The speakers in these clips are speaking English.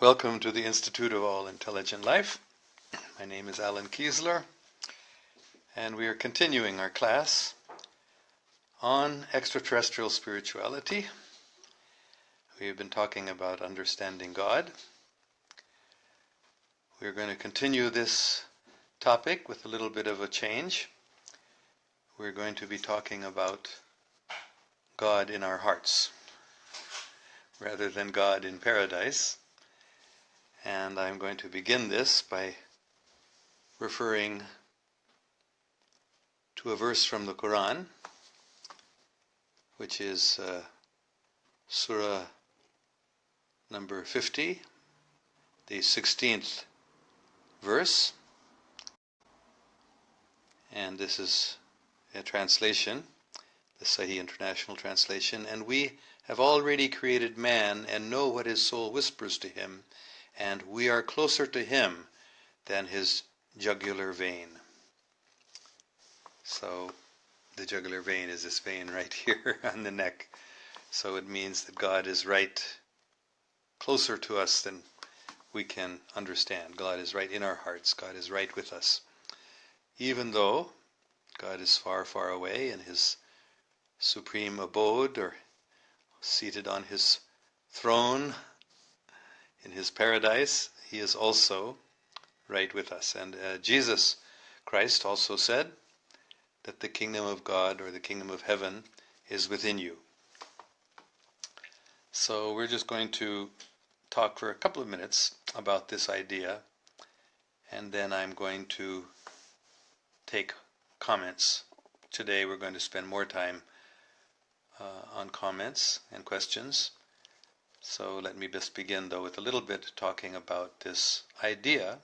Welcome to the Institute of All Intelligent Life. My name is Alan Keislar, and we are continuing our class on extraterrestrial spirituality. We have been talking about understanding God. We're going to continue this topic with a little bit of a change. We're going to be talking about God in our hearts, rather than God in paradise. And I'm going to begin this by referring to a verse from the Quran, which is Surah number 50, the 16th verse. And this is a translation, the Sahih International Translation. And we have already created man and know what his soul whispers to him, and we are closer to him than his jugular vein. So the jugular vein is this vein right here on the neck. So it means that God is right closer to us than we can understand. God is right in our hearts. God is right with us. Even though God is far, far away in his supreme abode, or seated on his throne in his paradise, he is also right with us. And Jesus Christ also said that the kingdom of God, or the kingdom of heaven, is within you. So we're just going to talk for a couple of minutes about this idea, and then I'm going to take comments. Today we're going to spend more time on comments and questions. So let me just begin, though, with a little bit talking about this idea,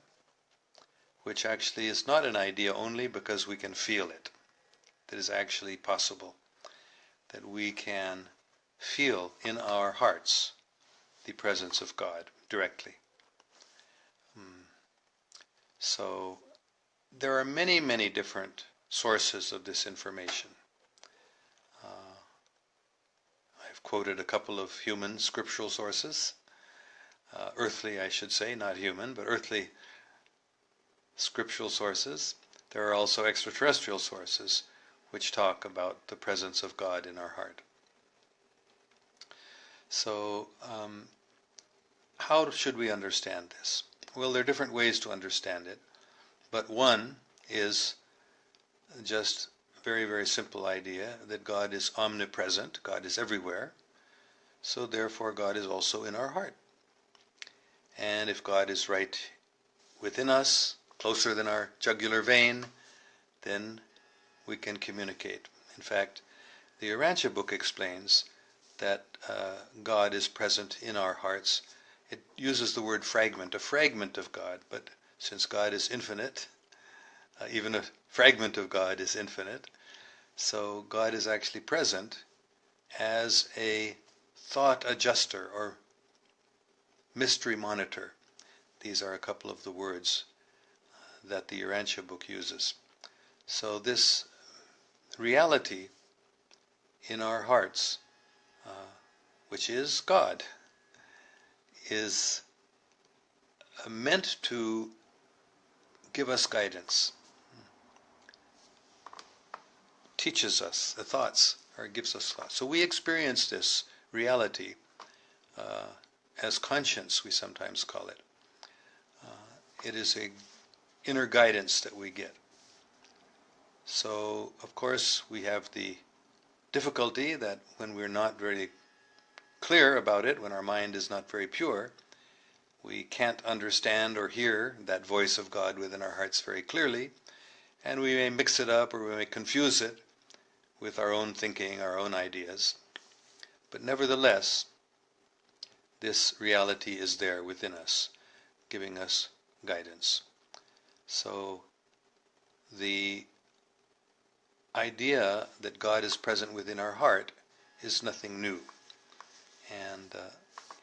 which actually is not an idea only because we can feel it. That is actually possible, that we can feel in our hearts the presence of God directly. So there are many, many different sources of this information. I've quoted a couple of human scriptural sources, earthly I should say, not human, but earthly scriptural sources. There are also extraterrestrial sources which talk about the presence of God in our heart. So, how should we understand this? Well, there are different ways to understand it, but one is just a very, very simple idea that God is omnipresent, God is everywhere, so therefore God is also in our heart. And if God is right within us, closer than our jugular vein, then we can communicate. In fact, the Urantia Book explains that God is present in our hearts. It uses the word fragment, a fragment of God, but since God is infinite, even a fragment of God is infinite, so God is actually present as a thought adjuster or mystery monitor. These are a couple of the words that the Urantia Book uses. So this reality in our hearts, which is God, is meant to give us guidance, teaches us the thoughts, or gives us thoughts. So we experience this reality as conscience, we sometimes call it. It is an inner guidance that we get. So, of course, we have the difficulty that when we're not very clear about it, when our mind is not very pure, we can't understand or hear that voice of God within our hearts very clearly, and we may mix it up or we may confuse it with our own thinking, our own ideas. But nevertheless, this reality is there within us, giving us guidance. So the idea that God is present within our heart is nothing new. And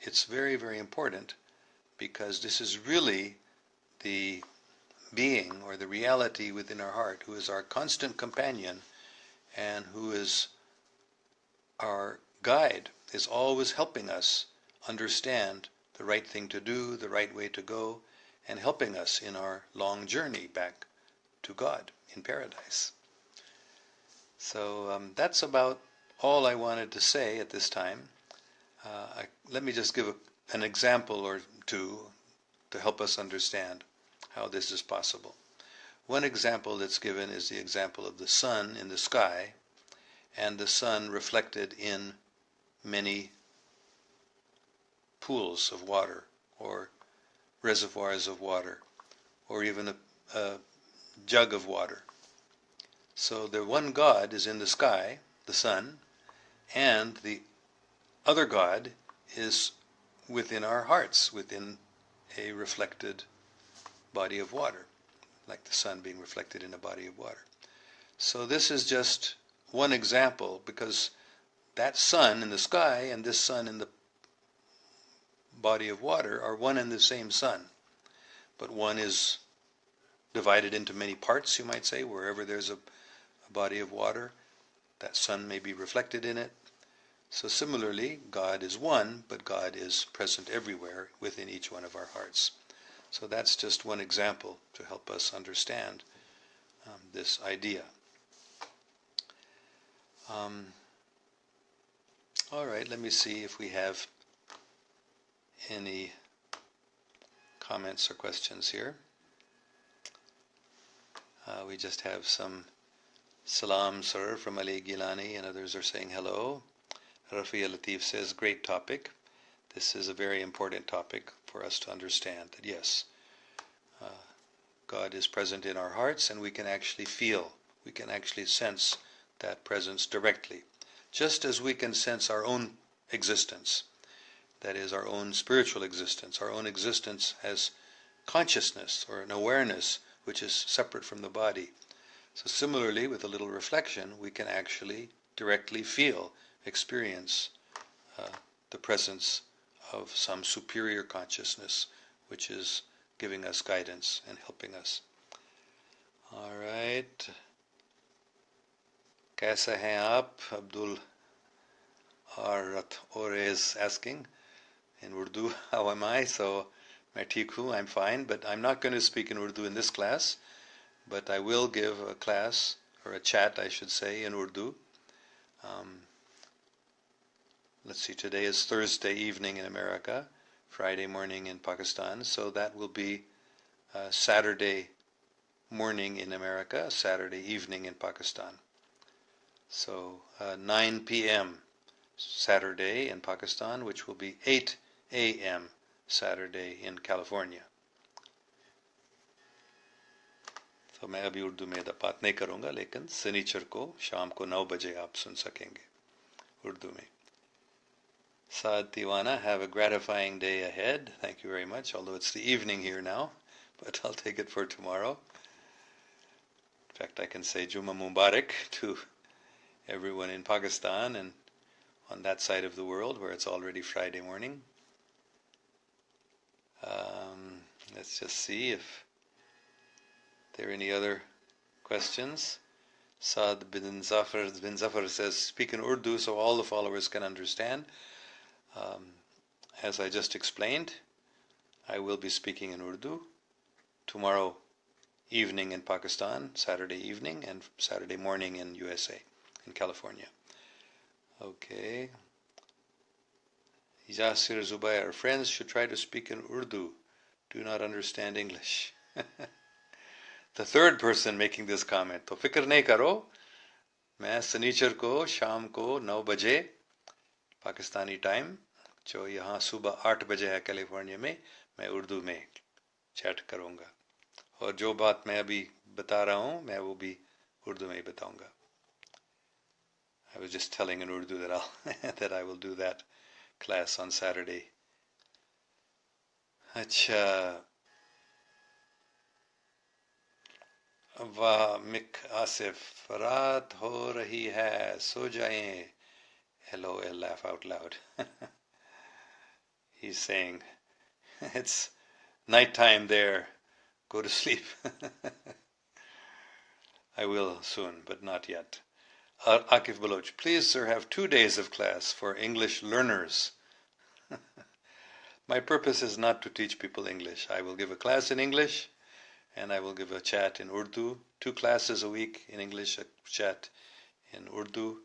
it's very, very important, because this is really the being or the reality within our heart who is our constant companion and who is our guide, is always helping us understand the right thing to do, the right way to go, and helping us in our long journey back to God in paradise. So that's about all I wanted to say at this time. Let me just give an example or two to help us understand how this is possible. One example that's given is the example of the sun in the sky, and the sun reflected in many pools of water, or reservoirs of water, or even a jug of water. So the one God is in the sky, the sun, and the other God is within our hearts, within a reflected body of water, like the sun being reflected in a body of water. So this is just one example, because that sun in the sky and this sun in the body of water are one and the same sun. But one is divided into many parts, you might say. Wherever there's a body of water, that sun may be reflected in it. So similarly, God is one, but God is present everywhere within each one of our hearts. So that's just one example to help us understand this idea. All right, let me see if we have any comments or questions here. We just have some salam, sir, from Ali Gilani, and others are saying hello. Rafiya Latif says, great topic. This is a very important topic for us to understand, that yes, God is present in our hearts, and we can actually feel, we can actually sense that presence directly, just as we can sense our own existence, that is, our own spiritual existence, our own existence as consciousness or an awareness which is separate from the body. So similarly, with a little reflection, we can actually directly feel, experience the presence of some superior consciousness which is giving us guidance and helping us. All right. Kaisa hai aap? Abdul Arat Ore is asking in Urdu, how am I? So, main theek hu, I'm fine, but I'm not going to speak in Urdu in this class, but I will give a class, or a chat I should say, in Urdu. Let's see, today is Thursday evening in America, Friday morning in Pakistan, so that will be Saturday morning in America, Saturday evening in Pakistan. So 9 p.m. Saturday in Pakistan, which will be 8 a.m. Saturday in California. तो मैं अभी उर्दू में बात नहीं करूँगा, लेकिन शनिचर को शाम को 9 बजे आप सुन सकेंगे उर्दू में. Saad Tiwana, have a gratifying day ahead. Thank you very much, although it's the evening here now, but I'll take it for tomorrow. In fact, I can say Juma Mubarak to everyone in Pakistan and on that side of the world where it's already Friday morning. Let's just see if there are any other questions. Saad bin Zafar says, speak in Urdu so all the followers can understand. As I just explained, I will be speaking in Urdu tomorrow evening in Pakistan, Saturday evening, and Saturday morning in USA, in California. Okay. Yasir Zubair, friends should try to speak in Urdu. Do not understand English. The third person making this comment. तो फिक्र नहीं करो, मैं शनिचर को शाम को 9 बजे Pakistani time, जो यहाँ सुबह 8 बजे है कैलिफोर्निया में, मैं उर्दू में चैट करूँगा. और जो बात मैं अभी बता रहा हूँ, मैं वो भी उर्दू में ही बताऊँगा. I was just telling in Urdu that I will do that class on Saturday. अच्छा. वाह मिक आसिफ, रात हो रही है, सो जाएं. LOL, laugh out loud. He's saying, it's night time there, go to sleep. I will soon, but not yet. Akif Baloch, please sir, have 2 days of class for English learners. My purpose is not to teach people English. I will give a class in English, and I will give a chat in Urdu. 2 classes a week in English, a chat in Urdu,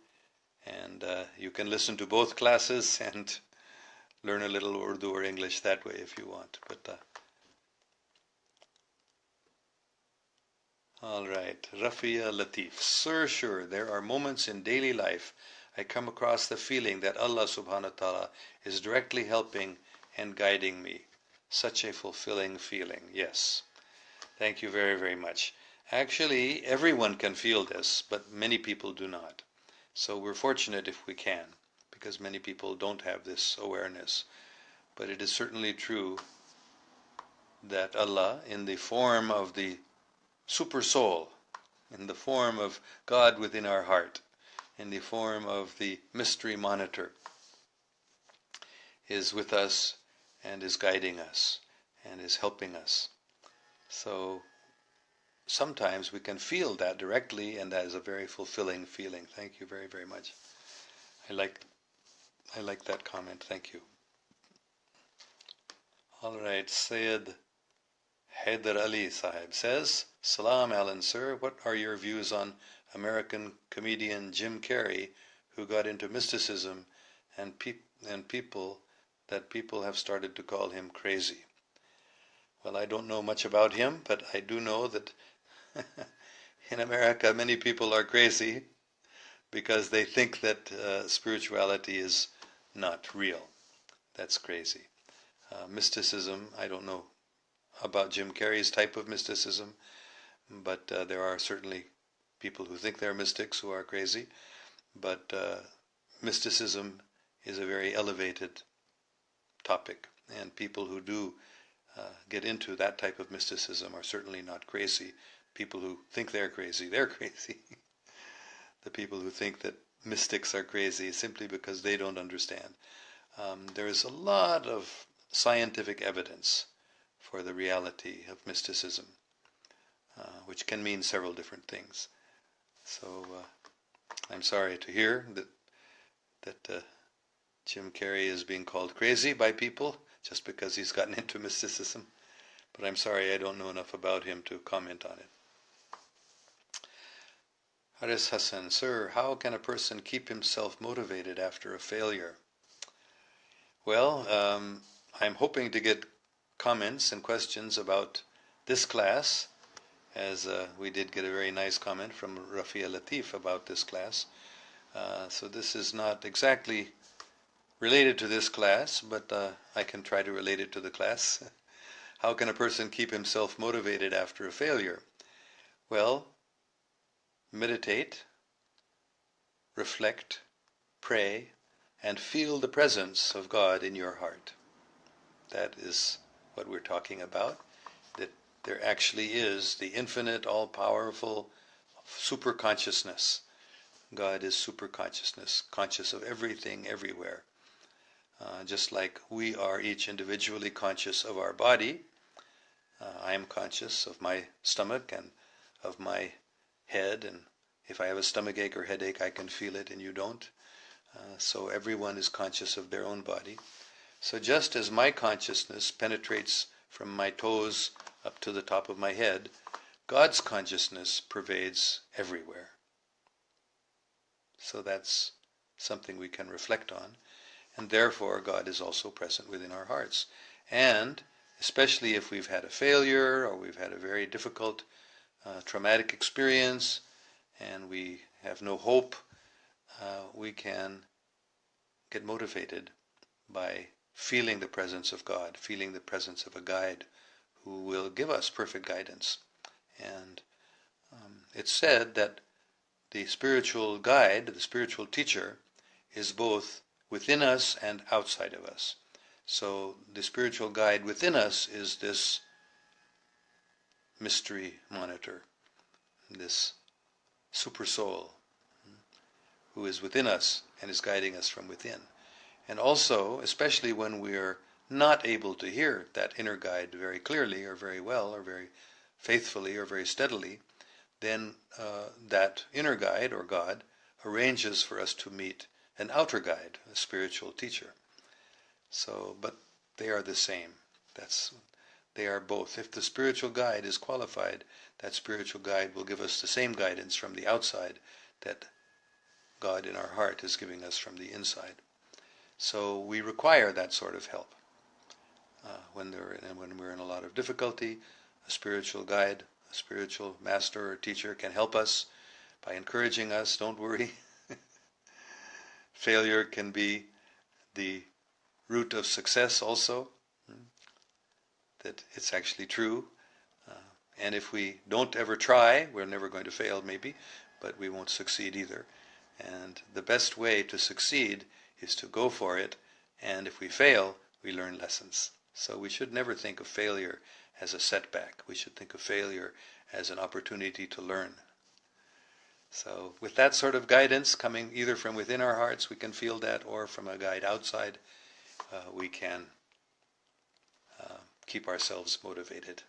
and you can listen to both classes and learn a little Urdu or English that way if you want. But all right, Rafia Latif. Sir, sure, there are moments in daily life I come across the feeling that Allah subhanahu wa ta'ala is directly helping and guiding me. Such a fulfilling feeling. Yes. Thank you very, very much. Actually, everyone can feel this, but many people do not. So we're fortunate if we can, because many people don't have this awareness. But it is certainly true that Allah, in the form of the Supersoul, in the form of God within our heart, in the form of the mystery monitor, is with us and is guiding us and is helping us. So sometimes we can feel that directly, and that is a very fulfilling feeling. Thank you very, very much. I like that comment. Thank you. All right, Syed Haider Ali Sahib says, Salam Alan sir, what are your views on American comedian Jim Carrey, who got into mysticism and people have started to call him crazy? Well, I don't know much about him, but I do know that in America many people are crazy because they think that spirituality is not real. That's crazy. Mysticism, I don't know about Jim Carrey's type of mysticism, but there are certainly people who think they're mystics who are crazy. But mysticism is a very elevated topic, and people who do get into that type of mysticism are certainly not crazy. People who think they're crazy. The people who think that mystics are crazy simply because they don't understand. There is a lot of scientific evidence for the reality of mysticism, which can mean several different things. So I'm sorry to hear that Jim Carrey is being called crazy by people just because he's gotten into mysticism. But I'm sorry, I don't know enough about him to comment on it. Haris Hassan, sir, how can a person keep himself motivated after a failure? Well, I'm hoping to get comments and questions about this class, as we did get a very nice comment from Rafia Latif about this class. So this is not exactly related to this class, but I can try to relate it to the class. How can a person keep himself motivated after a failure? Well, meditate, reflect, pray, and feel the presence of God in your heart. That is what we're talking about, that there actually is the infinite, all-powerful super-consciousness. God is super-consciousness, conscious of everything, everywhere. Just like we are each individually conscious of our body. I am conscious of my stomach and of my head, and if I have a stomach ache or headache, I can feel it and you don't. So everyone is conscious of their own body. So just as my consciousness penetrates from my toes up to the top of my head, God's consciousness pervades everywhere. So that's something we can reflect on. And therefore, God is also present within our hearts. And especially if we've had a failure or we've had a very difficult, traumatic experience and we have no hope, we can get motivated by feeling the presence of God, feeling the presence of a guide who will give us perfect guidance. And it's said that the spiritual guide, the spiritual teacher, is both within us and outside of us. So the spiritual guide within us is this mystery monitor, this Supersoul, who is within us and is guiding us from within. And also, especially when we are not able to hear that inner guide very clearly or very well or very faithfully or very steadily, then that inner guide or God arranges for us to meet an outer guide, a spiritual teacher. So, but They are the same. They are both. If the spiritual guide is qualified, that spiritual guide will give us the same guidance from the outside that God in our heart is giving us from the inside. So we require that sort of help. When we're in a lot of difficulty, a spiritual guide, a spiritual master or teacher can help us by encouraging us, don't worry. Failure can be the root of success also, that it's actually true. And if we don't ever try, we're never going to fail maybe, but we won't succeed either. And the best way to succeed is to go for it, and if we fail, we learn lessons. So we should never think of failure as a setback. We should think of failure as an opportunity to learn. So with that sort of guidance coming either from within our hearts, we can feel that, or from a guide outside, we can keep ourselves motivated.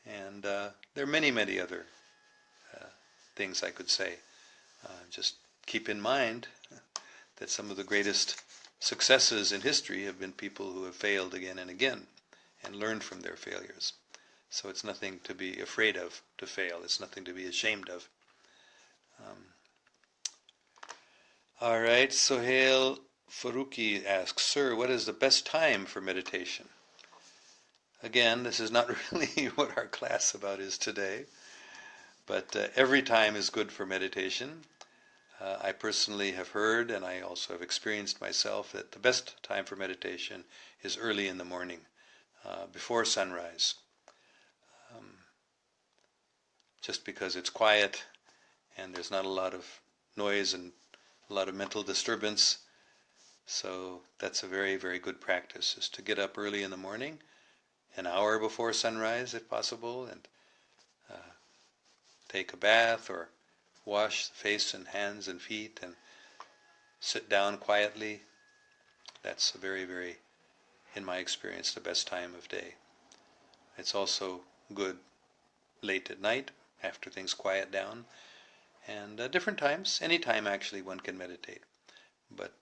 And there are many, many other things I could say. Just keep in mind that some of the greatest successes in history have been people who have failed again and again and learned from their failures. So it's nothing to be afraid of to fail. It's nothing to be ashamed of. All right, Sohail Faruqi asks, Sir, what is the best time for meditation? Again, this is not really what our class about is today, but every time is good for meditation. I personally have heard, and I also have experienced myself, that the best time for meditation is early in the morning, before sunrise. Just because it's quiet and there's not a lot of noise and a lot of mental disturbance. So that's a very, very good practice, is to get up early in the morning, an hour before sunrise if possible, and take a bath or wash the face and hands and feet and sit down quietly. That's a very, very, in my experience, the best time of day. It's also good late at night, after things quiet down, and different times, any time actually one can meditate. But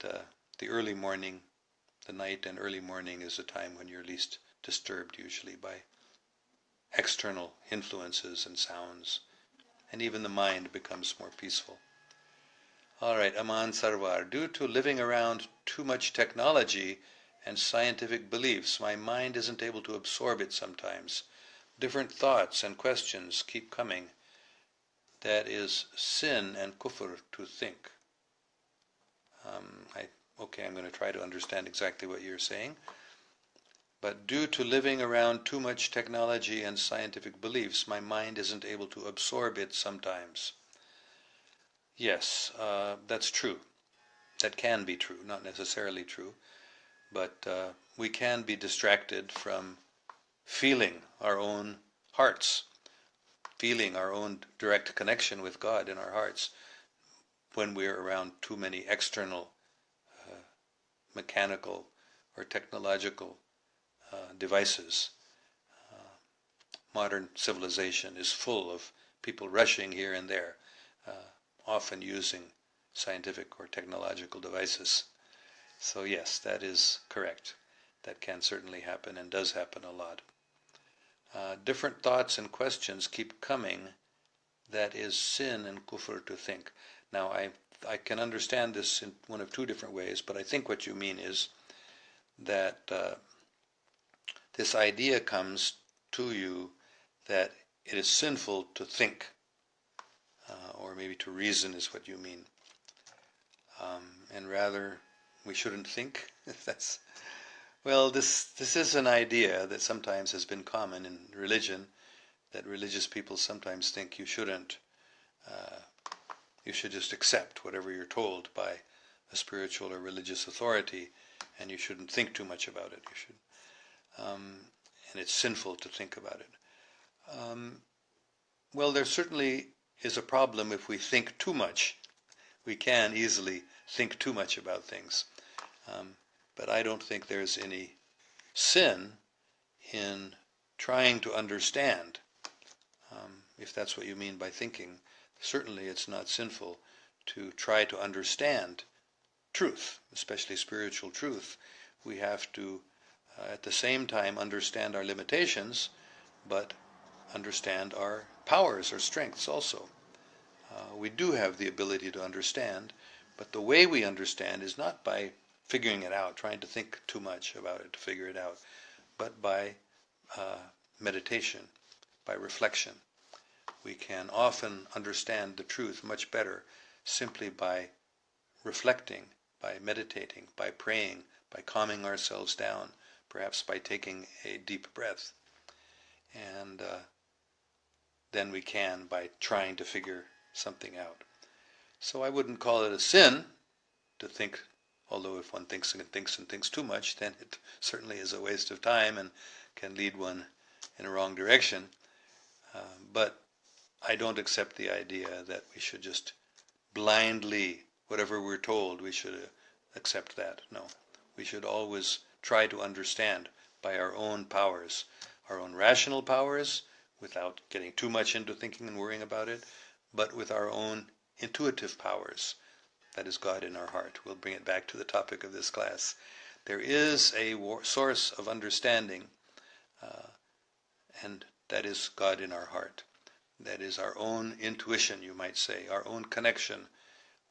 the early morning, the night and early morning is a time when you're least disturbed usually by external influences and sounds, and even the mind becomes more peaceful. All right, Aman Sarwar. Due to living around too much technology and scientific beliefs, my mind isn't able to absorb it sometimes. Different thoughts and questions keep coming. That is sin and kufr to think. I'm going to try to understand exactly what you're saying. But due to living around too much technology and scientific beliefs, my mind isn't able to absorb it sometimes. Yes, that's true. That can be true, not necessarily true. But we can be distracted from feeling our own hearts, feeling our own direct connection with God in our hearts when we're around too many external mechanical or technological devices. Modern civilization is full of people rushing here and there, often using scientific or technological devices. So yes, that is correct. That can certainly happen and does happen a lot. Different thoughts and questions keep coming. That is sin and kufr to think. Now I can understand this in one of two different ways, but I think what you mean is that this idea comes to you that it is sinful to think, or maybe to reason is what you mean, and rather we shouldn't think. This is an idea that sometimes has been common in religion, that religious people sometimes think you shouldn't. You should just accept whatever you're told by a spiritual or religious authority, and you shouldn't think too much about it. You should, and it's sinful to think about it. There certainly is a problem if we think too much. We can easily think too much about things, but I don't think there's any sin in trying to understand, if that's what you mean by thinking. Certainly it's not sinful to try to understand truth, especially spiritual truth. We have to at the same time understand our limitations, but understand our powers, our strengths also. We do have the ability to understand, but the way we understand is not by figuring it out, trying to think too much about it to figure it out, but by meditation, by reflection. We can often understand the truth much better simply by reflecting, by meditating, by praying, by calming ourselves down, perhaps by taking a deep breath. And then we can by trying to figure something out. So I wouldn't call it a sin to think, although if one thinks and thinks and thinks too much, then it certainly is a waste of time and can lead one in a wrong direction. But I don't accept the idea that we should just blindly, whatever we're told, we should accept that. No. We should always try to understand by our own powers, our own rational powers, without getting too much into thinking and worrying about it, but with our own intuitive powers. That is God in our heart. We'll bring it back to the topic of this class. There is a source of understanding, and that is God in our heart. That is our own intuition, you might say, our own connection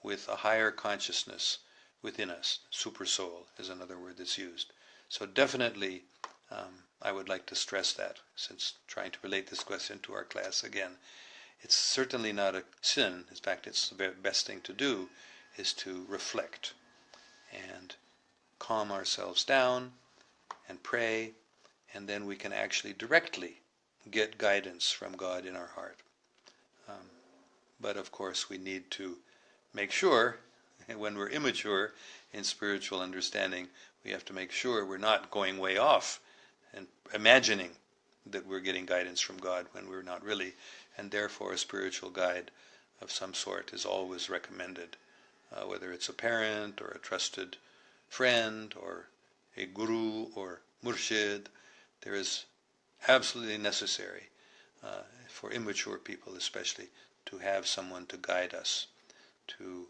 with a higher consciousness within us. Supersoul is another word that's used. So definitely, I would like to stress that, since trying to relate this question to our class again. It's certainly not a sin. In fact, it's the best thing to do is to reflect and calm ourselves down and pray, and then we can actually directly get guidance from God in our heart. But of course we need to make sure, when we're immature in spiritual understanding, we have to make sure we're not going way off and imagining that we're getting guidance from God when we're not really, and therefore a spiritual guide of some sort is always recommended, whether it's a parent or a trusted friend or a guru or murshid. There is absolutely necessary for immature people especially to have someone to guide us, to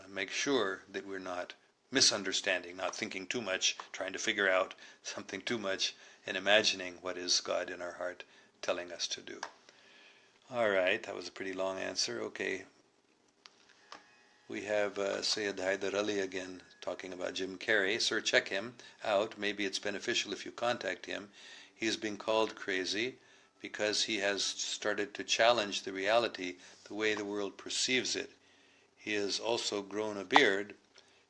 make sure that we're not misunderstanding, not thinking too much, trying to figure out something too much, and imagining what is God in our heart telling us to do. All right, that was a pretty long answer. Okay. We have Syed Hyder Ali again talking about Jim Carrey. Sir, check him out. Maybe it's beneficial if you contact him. He's being called crazy because he has started to challenge the reality, the way the world perceives it. He has also grown a beard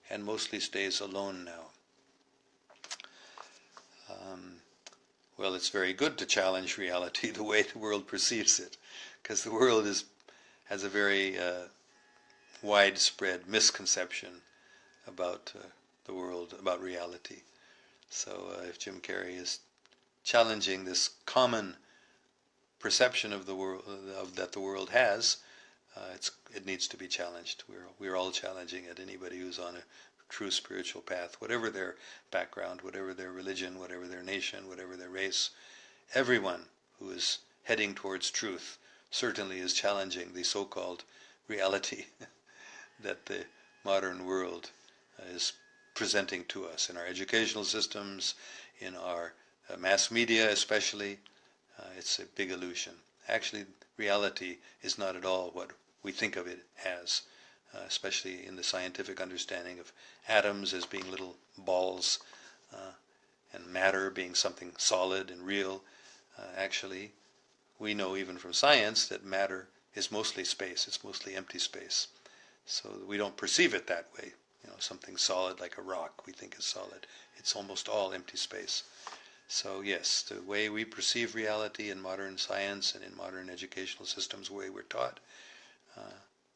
and mostly stays alone now. Well, it's very good to challenge reality the way the world perceives it, because the world has a very widespread misconception about the world, about reality. So if Jim Carrey is challenging this common perception of the world that the world has, it needs to be challenged. We're all challenging it. Anybody who's on a true spiritual path, whatever their background, whatever their religion, whatever their nation, whatever their race, everyone who is heading towards truth certainly is challenging the so-called reality that the modern world is presenting to us in our educational systems, in our mass media especially. It's a big illusion. Actually, reality is not at all what we think of it as, especially in the scientific understanding of atoms as being little balls and matter being something solid and real. Actually, we know even from science that matter is mostly space. It's mostly empty space. So we don't perceive it that way. Something solid like a rock we think is solid. It's almost all empty space. So yes, the way we perceive reality in modern science and in modern educational systems, the way we're taught,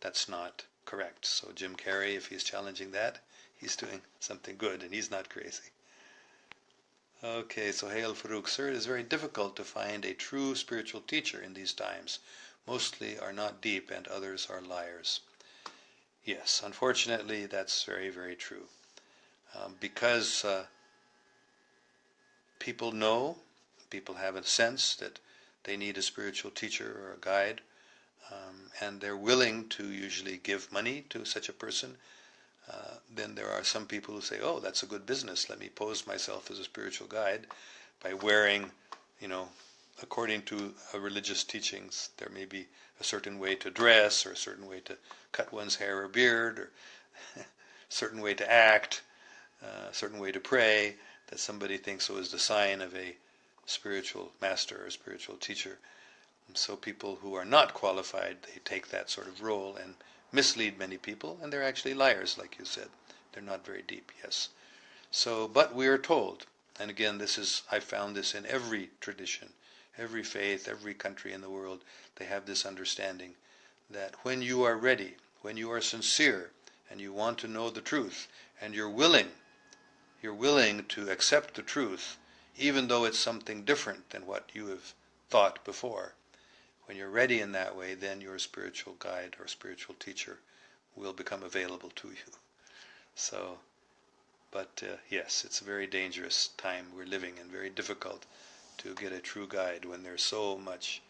that's not correct. So Jim Carrey, if he's challenging that, he's doing something good and he's not crazy. Okay, so Hail Farouk, sir, it is very difficult to find a true spiritual teacher in these times. Mostly are not deep and others are liars. Yes, unfortunately, that's very, very true. Because people have a sense that they need a spiritual teacher or a guide, and they're willing to usually give money to such a person. Then there are some people who say, oh, that's a good business. Let me pose myself as a spiritual guide by wearing, according to religious teachings, there may be a certain way to dress or a certain way to cut one's hair or beard or a certain way to act, a certain way to pray that somebody thinks is the sign of a spiritual master or spiritual teacher. And so people who are not qualified, they take that sort of role and mislead many people, and they're actually liars, like you said. They're not very deep, yes. So, but we are told, and again, I found this in every tradition, every faith, every country in the world, they have this understanding that when you are ready, when you are sincere, and you want to know the truth, and you're willing to accept the truth, even though it's something different than what you have thought before. When you're ready in that way, then your spiritual guide or spiritual teacher will become available to you. So, but yes, it's a very dangerous time we're living in, very difficult to get a true guide when there's so much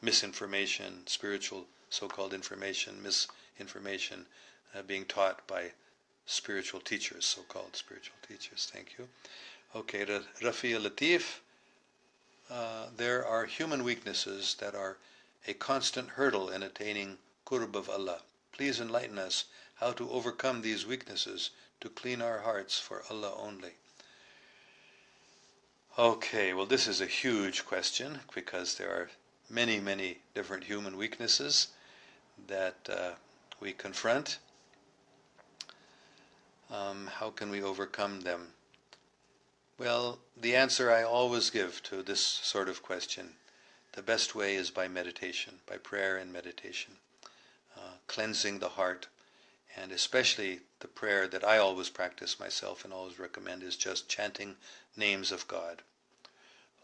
misinformation, spiritual so-called information, misinformation being taught by spiritual teachers, so-called spiritual teachers. Thank you. Okay, Rafi Latif, there are human weaknesses that are a constant hurdle in attaining qurb of Allah. Please enlighten us how to overcome these weaknesses to clean our hearts for Allah only. Okay, well this is a huge question because there are many, many different human weaknesses that we confront. How can we overcome them? Well, the answer I always give to this sort of question, the best way is by meditation, by prayer and meditation, cleansing the heart, and especially the prayer that I always practice myself and always recommend is just chanting names of God.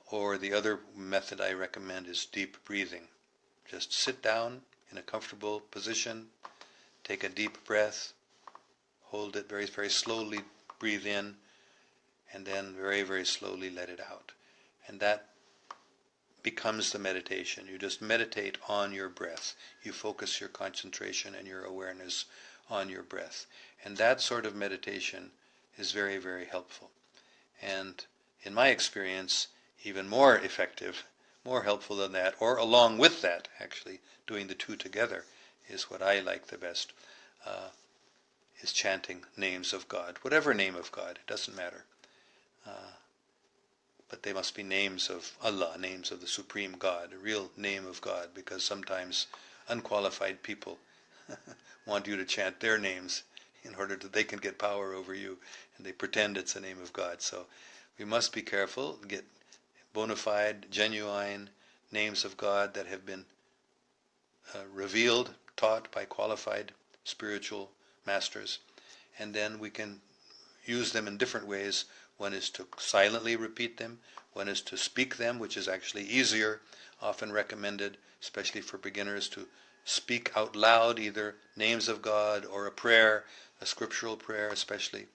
Or the other method I recommend is deep breathing. Just sit down in a comfortable position, take a deep breath, hold it very, very slowly, breathe in, and then very, very slowly let it out. And that becomes the meditation. You just meditate on your breath. You focus your concentration and your awareness on your breath. And that sort of meditation is very, very helpful. And in my experience, even more effective, more helpful than that, or along with that, actually, doing the two together is what I like the best, is chanting names of God. Whatever name of God, it doesn't matter. But they must be names of Allah, names of the Supreme God, a real name of God, because sometimes unqualified people want you to chant their names in order that they can get power over you, and they pretend it's the name of God. So we must be careful, get bona fide, genuine names of God that have been revealed, taught by qualified spiritual masters, and then we can use them in different ways. One is to silently repeat them, one is to speak them, which is actually easier, often recommended, especially for beginners, to speak out loud either names of God or a prayer, a scriptural prayer especially.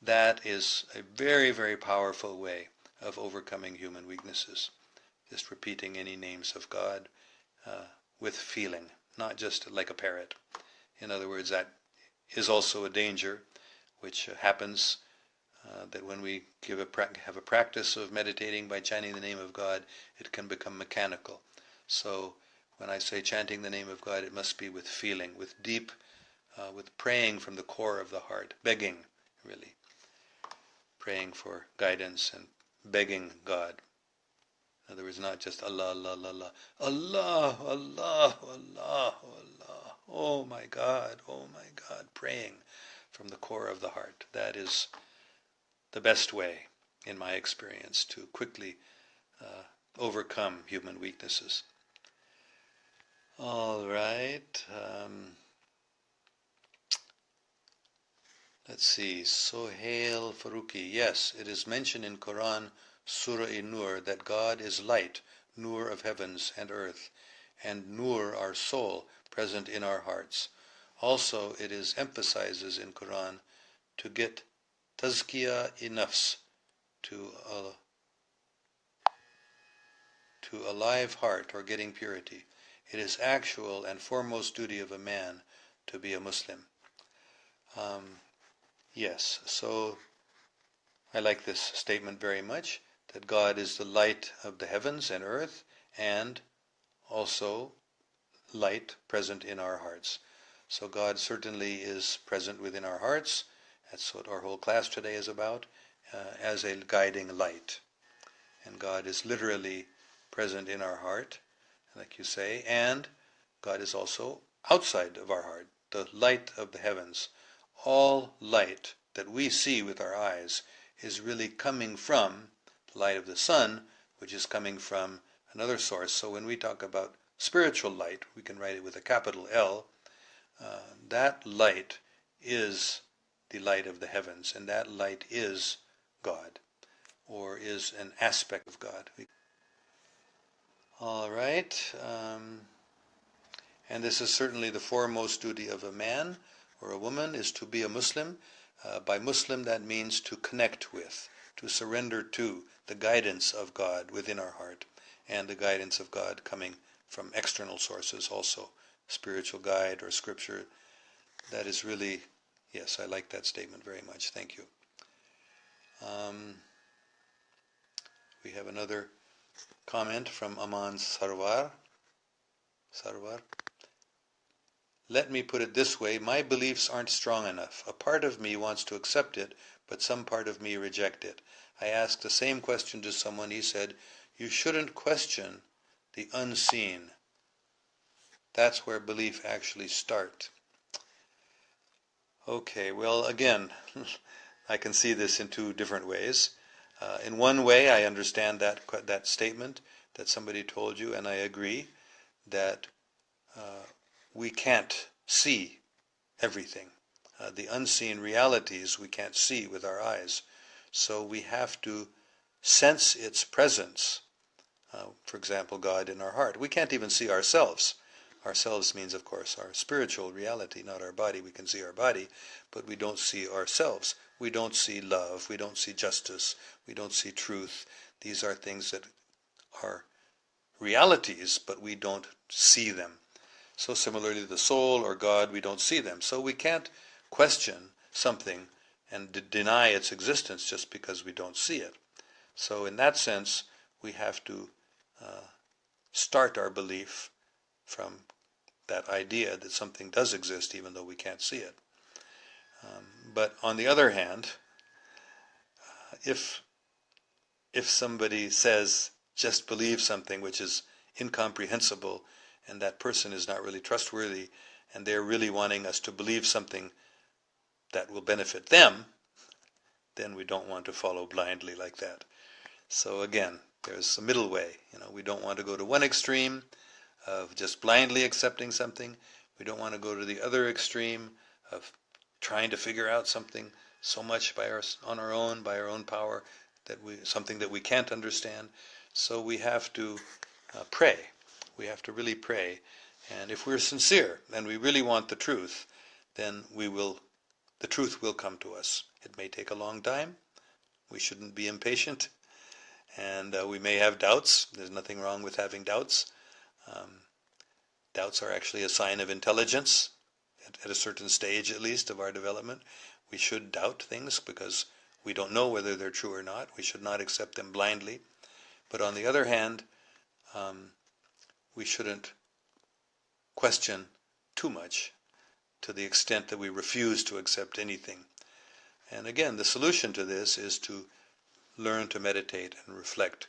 That is a very, very powerful way of overcoming human weaknesses. Just repeating any names of God with feeling, not just like a parrot. In other words, that is also a danger, which happens that when we have a practice of meditating by chanting the name of God, it can become mechanical. So when I say chanting the name of God, it must be with feeling, with deep, with praying from the core of the heart, begging, really. Praying for guidance and begging God. In other words, not just Allah, Allah, Allah, Allah, Allah, Allah, Allah, oh my God, praying from the core of the heart. That is the best way, in my experience, to quickly overcome human weaknesses. All right. Let's see. Sohail Faruqi. Yes, it is mentioned in Quran, Surah Nur, that God is light, Nur of heavens and earth, and Nur, our soul, present in our hearts. Also, it is emphasizes in Quran to get tazkiyah nafs, to a live heart or getting purity. It is actual and foremost duty of a man to be a Muslim. Yes, so I like this statement very much, that God is the light of the heavens and earth, and also light present in our hearts. So God certainly is present within our hearts. That's what our whole class today is about, as a guiding light. And God is literally present in our heart, like you say, and God is also outside of our heart, the light of the heavens. All light that we see with our eyes is really coming from the light of the sun, which is coming from another source. So when we talk about spiritual light, we can write it with a capital L. That light is the light of the heavens, and that light is God, or is an aspect of God. All right. And this is certainly the foremost duty of a man or a woman, is to be a Muslim. By Muslim, that means to connect with, to surrender to the guidance of God within our heart, and the guidance of God coming from external sources also, spiritual guide or scripture. That is really, yes, I like that statement very much. Thank you. We have another comment from Aman Sarwar. Let me put it this way, my beliefs aren't strong enough. A part of me wants to accept it, but some part of me reject it. I asked the same question to someone. He said, you shouldn't question the unseen. That's where belief actually starts. Okay, well, again, I can see this in two different ways. In one way, I understand that statement that somebody told you, and I agree that we can't see everything. The unseen realities we can't see with our eyes. So we have to sense its presence. For example, God in our heart. We can't even see ourselves. Ourselves means, of course, our spiritual reality, not our body. We can see our body, but we don't see ourselves. We don't see love. We don't see justice. We don't see truth. These are things that are realities, but we don't see them. So similarly, the soul or God, we don't see them. So we can't question something and deny its existence just because we don't see it. So in that sense, we have to start our belief from that idea that something does exist even though we can't see it. But on the other hand, if somebody says, just believe something which is incomprehensible, and that person is not really trustworthy, and they're really wanting us to believe something that will benefit them, then we don't want to follow blindly like that. So again, there's a middle way. We don't want to go to one extreme of just blindly accepting something. We don't want to go to the other extreme of trying to figure out something so much on our own, by our own power, something that we can't understand. So we have to pray. We have to really pray. And if we're sincere and we really want the truth, then the truth will come to us. It may take a long time. We shouldn't be impatient. And we may have doubts. There's nothing wrong with having doubts. Doubts are actually a sign of intelligence, at a certain stage at least of our development. We should doubt things because we don't know whether they're true or not. We should not accept them blindly. But on the other hand, we shouldn't question too much to the extent that we refuse to accept anything. And again, the solution to this is to learn to meditate and reflect,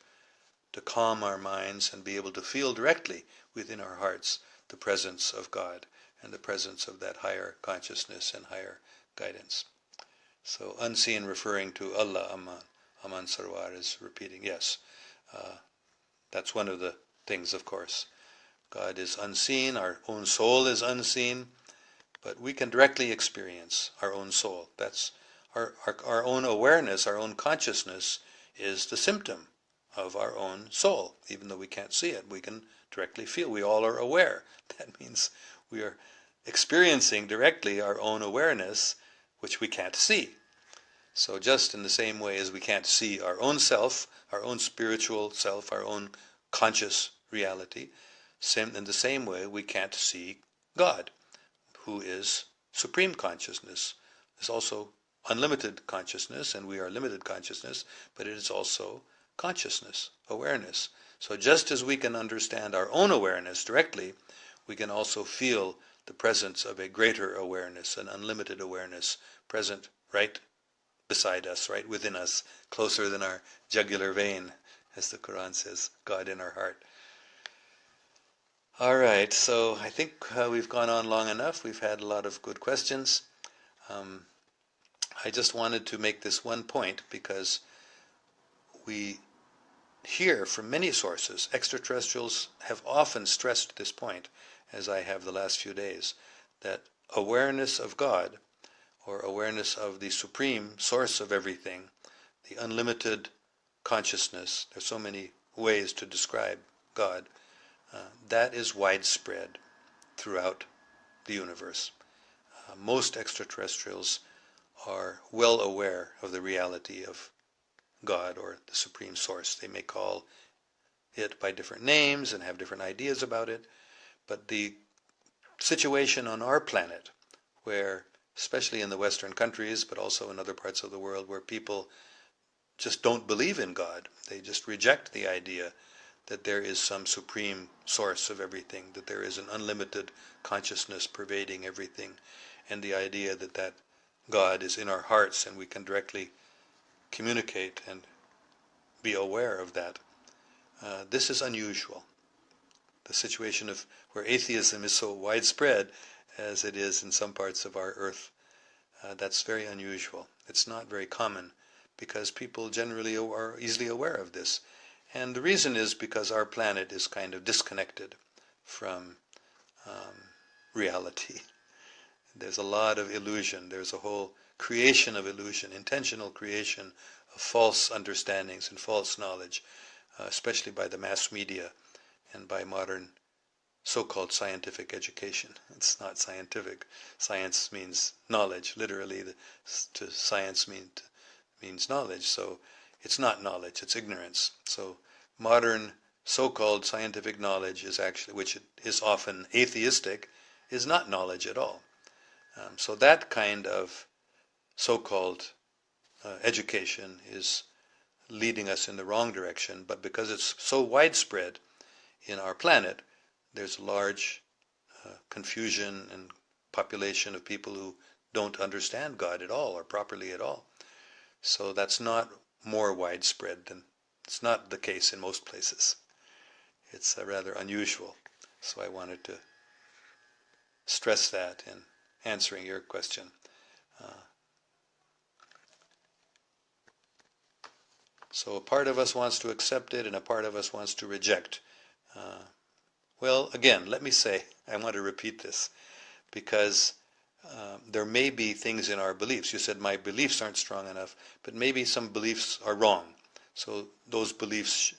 to calm our minds and be able to feel directly within our hearts the presence of God and the presence of that higher consciousness and higher guidance. So unseen referring to Allah, Aman Sarwar is repeating, yes, that's one of the things, of course. God is unseen, our own soul is unseen, but we can directly experience our own soul. That's our own awareness, our own consciousness is the symptom of our own soul. Even though we can't see it, we can directly feel. We all are aware. That means we are experiencing directly our own awareness, which we can't see. So just in the same way as we can't see our own self, our own spiritual self, our own conscious reality, in the same way we can't see God, who is supreme consciousness, is also unlimited consciousness, and we are limited consciousness, but it is also consciousness, awareness. So just as we can understand our own awareness directly, we can also feel the presence of a greater awareness, an unlimited awareness, present right beside us, right within us, closer than our jugular vein, as the Quran says, God in our heart. All right, so I think we've gone on long enough. We've had a lot of good questions. I just wanted to make this one point because we hear from many sources, extraterrestrials have often stressed this point, as I have the last few days, that awareness of God, or awareness of the supreme source of everything, the unlimited consciousness, there's so many ways to describe God, that is widespread throughout the universe. Most extraterrestrials are well aware of the reality of God or the Supreme Source. They may call it by different names and have different ideas about it, but the situation on our planet, where, especially in the Western countries, but also in other parts of the world, where people just don't believe in God, they just reject the idea that there is some supreme source of everything, that there is an unlimited consciousness pervading everything, and the idea that that God is in our hearts and we can directly communicate and be aware of that. This is unusual. The situation of where atheism is so widespread as it is in some parts of our earth, that's very unusual. It's not very common because people generally are easily aware of this. And the reason is because our planet is kind of disconnected from reality. There's a lot of illusion. There's a whole creation of illusion, intentional creation of false understandings and false knowledge, especially by the mass media and by modern so-called scientific education. It's not scientific. Science means knowledge. Literally, to science means knowledge. So it's not knowledge, it's ignorance. So modern so-called scientific knowledge is actually, which is often atheistic, is not knowledge at all. So that kind of so-called education is leading us in the wrong direction, but because it's so widespread in our planet, there's large confusion and population of people who don't understand God at all or properly at all. So that's not more widespread than, it's not the case in most places. It's rather unusual. So I wanted to stress that in answering your question. So a part of us wants to accept it and a part of us wants to reject. Well, again, let me say, I want to repeat this, because there may be things in our beliefs. You said my beliefs aren't strong enough, but maybe some beliefs are wrong. So those beliefs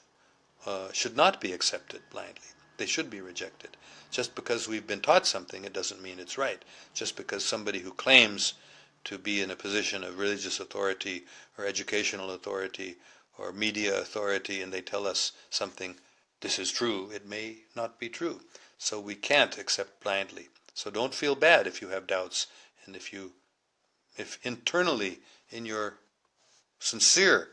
should not be accepted blindly. They should be rejected. Just because we've been taught something, it doesn't mean it's right. Just because somebody who claims to be in a position of religious authority or educational authority or media authority and they tell us something, this is true, it may not be true. So we can't accept blindly. So don't feel bad if you have doubts, and if internally in your sincere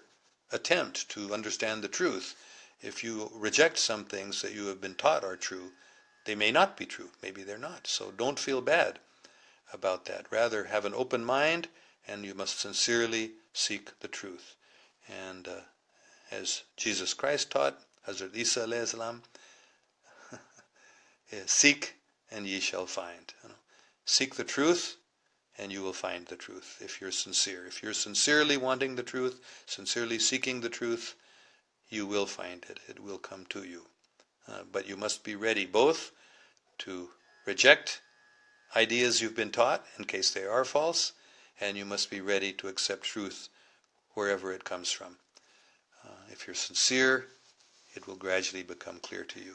attempt to understand the truth, if you reject some things that you have been taught are true, they may not be true. Maybe they're not. So don't feel bad about that. Rather, have an open mind, and you must sincerely seek the truth. And as Jesus Christ taught, Hazrat Isa alayhi salam, seek and ye shall find. Seek the truth and you will find the truth if you're sincere. If you're sincerely wanting the truth, sincerely seeking the truth, you will find it. It will come to you. But you must be ready both to reject ideas you've been taught in case they are false, and you must be ready to accept truth wherever it comes from. If you're sincere, it will gradually become clear to you.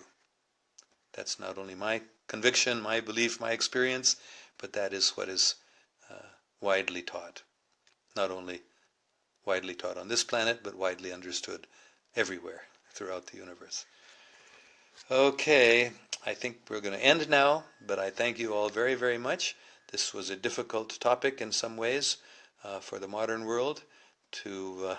That's not only my conviction, my belief, my experience, but that is what is widely taught. Not only widely taught on this planet, but widely understood everywhere throughout the universe. Okay, I think we're going to end now, but I thank you all very, very much. This was a difficult topic in some ways, for the modern world to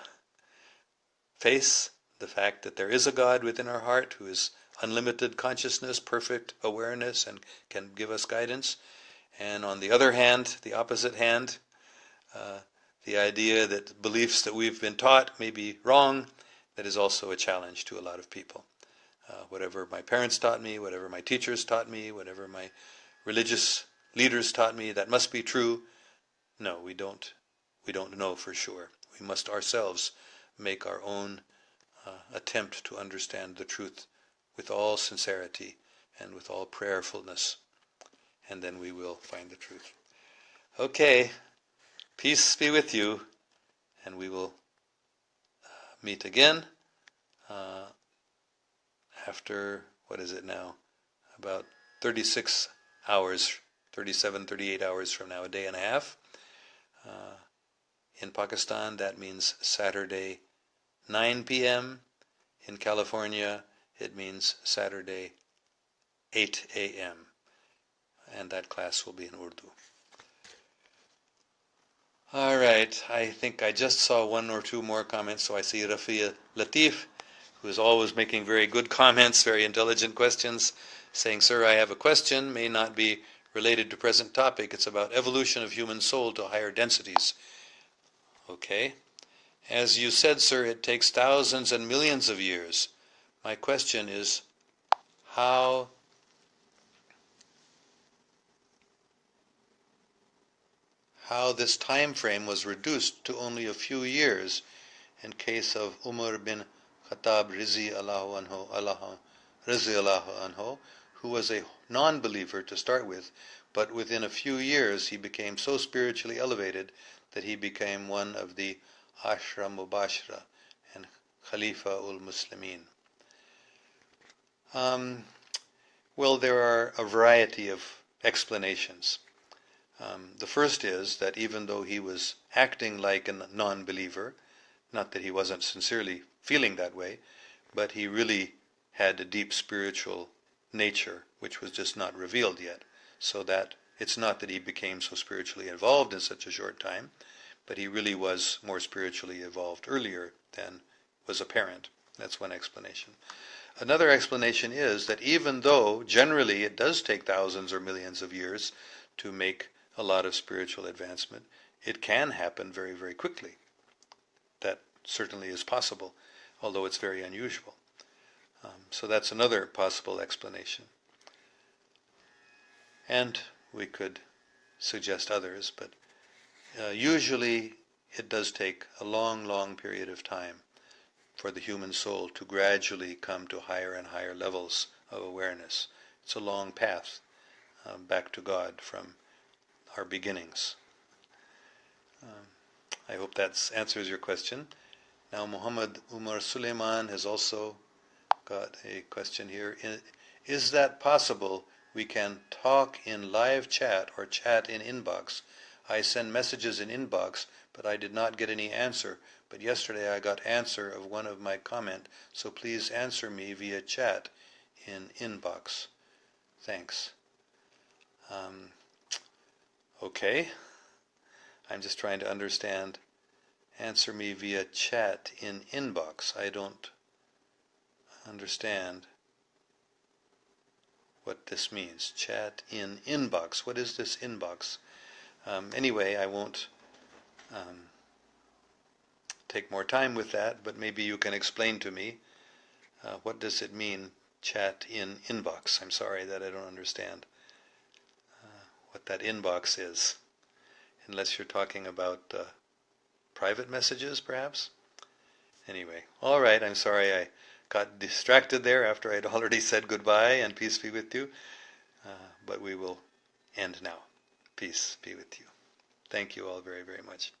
face the fact that there is a God within our heart who is unlimited consciousness, perfect awareness, and can give us guidance. And on the other hand, the opposite hand, the idea that beliefs that we've been taught may be wrong, that is also a challenge to a lot of people. Whatever my parents taught me, whatever my teachers taught me, whatever my religious leaders taught me, that must be true. No, we don't know for sure. We must ourselves make our own attempt to understand the truth with all sincerity and with all prayerfulness, and then we will find the truth. Okay, peace be with you, and we will meet again after, what is it now, about 36 hours, 37, 38 hours from now, a day and a half. In Pakistan, that means Saturday 9 p.m. In California, it means Saturday 8 a.m. And that class will be in Urdu. All right, I think I just saw one or two more comments. So I see Rafia Latif, who is always making very good comments, very intelligent questions, saying, "Sir, I have a question, may not be related to present topic. It's about evolution of human soul to higher densities." Okay. As you said, sir, it takes thousands and millions of years. My question is, how this time frame was reduced to only a few years in case of Umar bin Khattab anhu, who was a non-believer to start with, but within a few years he became so spiritually elevated that he became one of the Ashra Mubashra and Khalifa ul-Muslimin. Well, there are a variety of explanations. The first is that even though he was acting like a non-believer, not that he wasn't sincerely feeling that way, but he really had a deep spiritual nature which was just not revealed yet, so that it's not that he became so spiritually involved in such a short time, but he really was more spiritually evolved earlier than was apparent. That's one explanation. Another explanation is that even though generally it does take thousands or millions of years to make a lot of spiritual advancement, it can happen very, very quickly. That certainly is possible, although it's very unusual. So that's another possible explanation. And we could suggest others, but usually it does take a long, long period of time for the human soul to gradually come to higher and higher levels of awareness. It's a long path back to God from our beginnings. I hope that answers your question. Now Muhammad Umar Suleiman has also got a question here. Is that possible we can talk in live chat or chat in inbox? I send messages in inbox, but I did not get any answer. But yesterday I got answer of one of my comment, so please answer me via chat in inbox. Thanks. Okay. I'm just trying to understand. Answer me via chat in inbox. I don't understand what this means. Chat in inbox. What is this inbox? Anyway, I won't take more time with that, but maybe you can explain to me what does it mean, chat in inbox. I'm sorry that I don't understand what that inbox is, unless you're talking about private messages, perhaps? Anyway, all right, I'm sorry I got distracted there after I'd already said goodbye and peace be with you, but we will end now. Peace be with you. Thank you all very, very much.